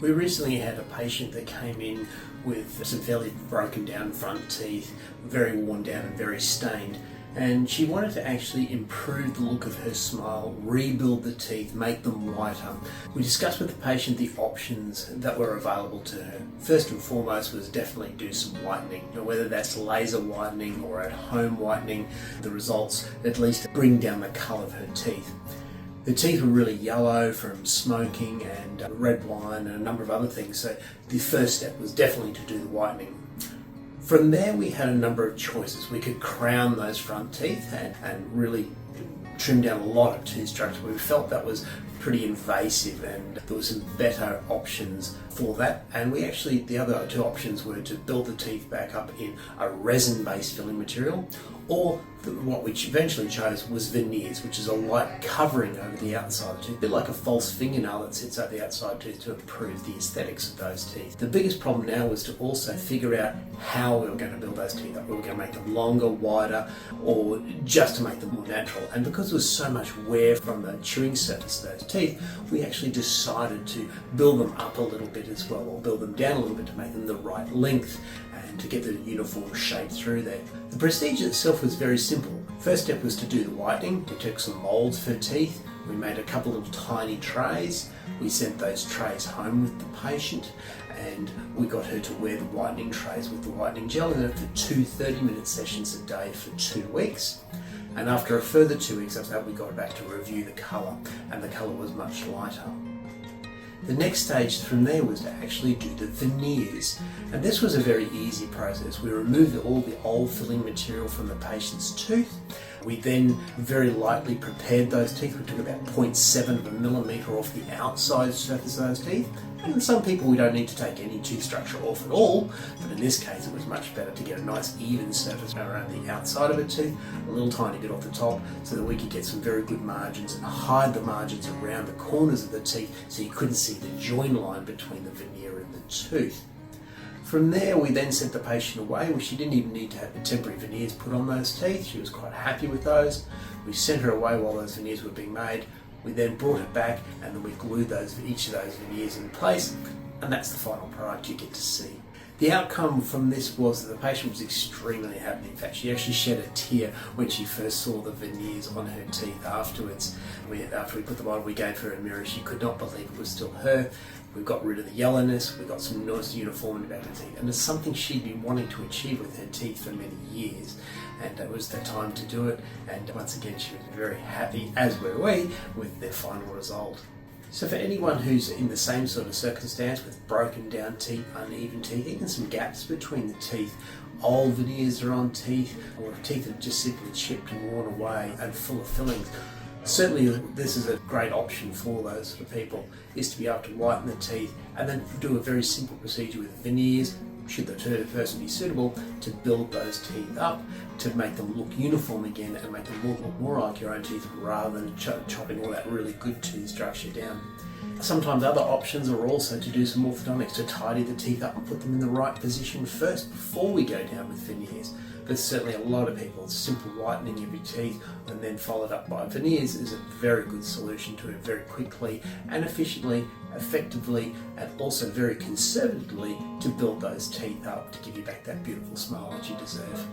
We recently had a patient that came in with some fairly broken down front teeth, very worn down and very stained, and she wanted to actually improve the look of her smile, rebuild the teeth, make them whiter. We discussed with the patient the options that were available to her. First and foremost was definitely do some whitening, whether that's laser whitening or at home whitening. The results at least bring down the colour of her teeth. The teeth were really yellow from smoking and red wine and a number of other things, so the first step was definitely to do the whitening. From there we had a number of choices. We could crown those front teeth and really trim down a lot of tooth structure. We felt that was pretty invasive and there were some better options for that, and the other two options were to build the teeth back up in a resin-based filling material, or what we eventually chose was veneers, which is a light covering over the outside of the tooth, a bit like a false fingernail that sits over the outside tooth to improve the aesthetics of those teeth. The biggest problem now was to also figure out how we were going to build those teeth up. We were going to make them longer, wider, or just to make them more natural. And because there was so much wear from the chewing surface of those teeth, we actually decided to build them up a little bit as well, or build them down a little bit to make them the right length and to get the uniform shape through there. The procedure itself was very simple. First step was to do the whitening. We took some molds for teeth. We made a couple of tiny trays. We sent those trays home with the patient, and we got her to wear the whitening trays with the whitening gel in it for 2 30-minute sessions a day for 2 weeks. And after a further 2 weeks after that, we got her back to review the colour, and the colour was much lighter. The next stage from there was to actually do the veneers, and this was a very easy process. We removed all the old filling material from the patient's tooth. We then very lightly prepared those teeth. We took about 0.7 of a millimetre off the outside surface of those teeth. And some people we don't need to take any tooth structure off at all, but in this case it was much better to get a nice even surface around the outside of a tooth, a little tiny bit off the top, so that we could get some very good margins and hide the margins around the corners of the teeth so you couldn't see the join line between the veneer and the tooth. From there we then sent the patient away. She didn't even need to have the temporary veneers put on those teeth. She was quite happy with those. We sent her away while those veneers were being made. We then brought it back and then we glued each of those veneers in place, and that's the final product you get to see. The outcome from this was that the patient was extremely happy. In fact, she actually shed a tear when she first saw the veneers on her teeth afterwards. After we put them on, we gave her a mirror. She could not believe it was still her. We got rid of the yellowness, we got some nice uniformity back in her teeth, and it's something she'd been wanting to achieve with her teeth for many years, and it was the time to do it. And once again, she was very happy, as were we, with their final result. So for anyone who's in the same sort of circumstance with broken down teeth, uneven teeth, even some gaps between the teeth, old veneers are on teeth, or teeth that are just simply chipped and worn away and full of fillings, certainly this is a great option for those sort of people, is to be able to whiten the teeth and then do a very simple procedure with veneers, should the person be suitable, to build those teeth up, to make them look uniform again and make them look more like your own teeth rather than chopping all that really good tooth structure down. Sometimes other options are also to do some orthodontics, to tidy the teeth up and put them in the right position first before we go down with veneers. But certainly a lot of people, simple whitening of your teeth and then followed up by veneers is a very good solution to it very quickly and efficiently, effectively, and also very conservatively to build those teeth up to give you back that beautiful smile that you deserve.